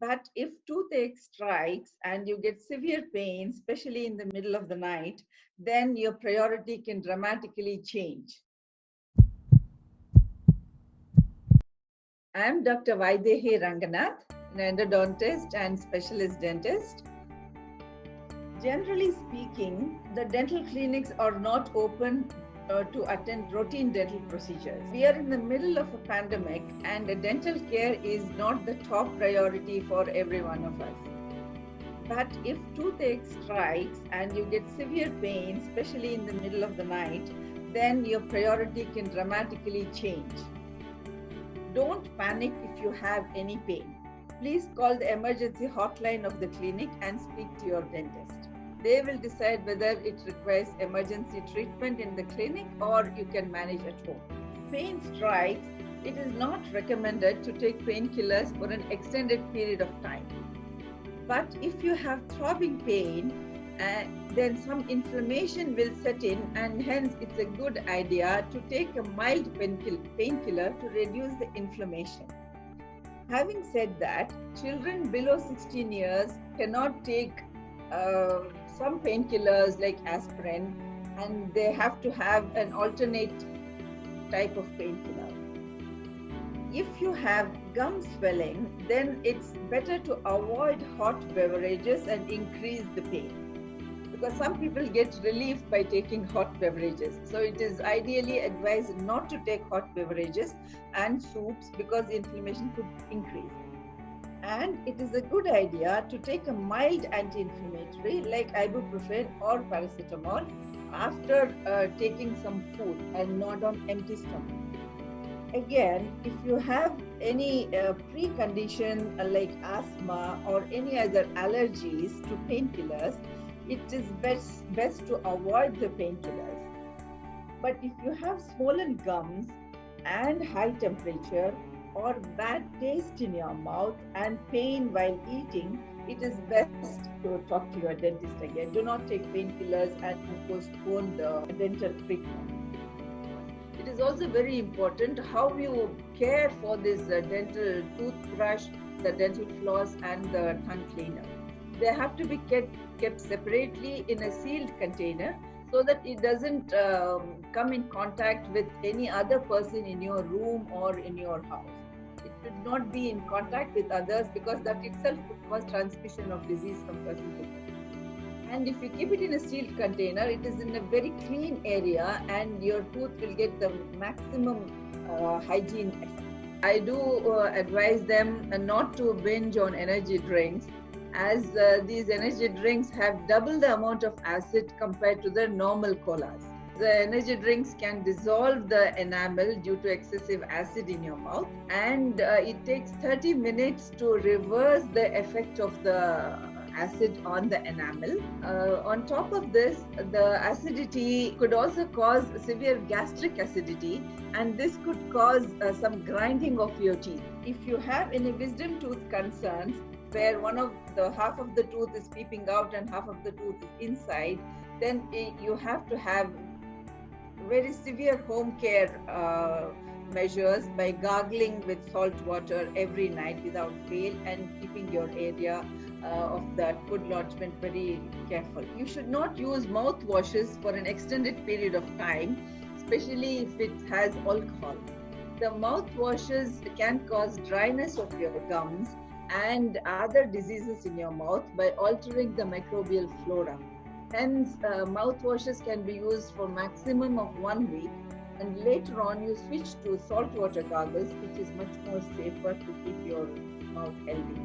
But if toothache strikes and you get severe pain, especially in the middle of the night, then your priority can dramatically change. I am Dr. Vaidehi Ranganath, an endodontist and specialist dentist. Generally speaking, the dental clinics are not open to attend routine dental procedures. We are in the middle of a pandemic, and dental care is not the top priority for every one of us. But if toothache strikes and you get severe pain, especially in the middle of the night, then your priority can dramatically change. Don't panic if you have any pain. Please call the emergency hotline of the clinic and speak to your dentist. They will decide whether it requires emergency treatment in the clinic or you can manage at home. Pain strikes, it is not recommended to take painkillers for an extended period of time. But if you have throbbing pain, then some inflammation will set in, and hence it's a good idea to take a mild painkiller to reduce the inflammation. Having said that, children below 16 years cannot take some painkillers like aspirin, and they have to have an alternate type of painkiller. If you have gum swelling, then it's better to avoid hot beverages and increase the pain, because some people get relief by taking hot beverages. So it is ideally advised not to take hot beverages and soups because inflammation could increase. And it is a good idea to take a mild anti-inflammatory like ibuprofen or paracetamol after taking some food and not on empty stomach. Again, if you have any precondition like asthma or any other allergies to painkillers, it is best to avoid the painkillers. But if you have swollen gums and high temperature or bad taste in your mouth and pain while eating, it is best to talk to your dentist again. Do not take painkillers and postpone the dental treatment. It is also very important how you care for this dental toothbrush, the dental floss, and the tongue cleaner. They have to be kept separately in a sealed container so that it doesn't come in contact with any other person in your room or in your house. It should not be in contact with others, because that itself could cause transmission of disease from person to person. And if you keep it in a sealed container, it is in a very clean area and your tooth will get the maximum hygiene effect. I do advise them not to binge on energy drinks, as these energy drinks have double the amount of acid compared to the normal colas. The energy drinks can dissolve the enamel due to excessive acid in your mouth, and it takes 30 minutes to reverse the effect of the acid on the enamel. On top of this, the acidity could also cause severe gastric acidity, and this could cause some grinding of your teeth. If you have any wisdom tooth concerns, where half of the tooth is peeping out and half of the tooth is inside, then you have to have very severe home care measures by gargling with salt water every night without fail and keeping your area of that food lodgement very careful. You should not use mouthwashes for an extended period of time, especially if it has alcohol. The mouthwashes can cause dryness of your gums and other diseases in your mouth by altering the microbial flora. Hence, mouthwashes can be used for maximum of 1 week, and later on you switch to saltwater gargles, which is much more safer to keep your mouth healthy.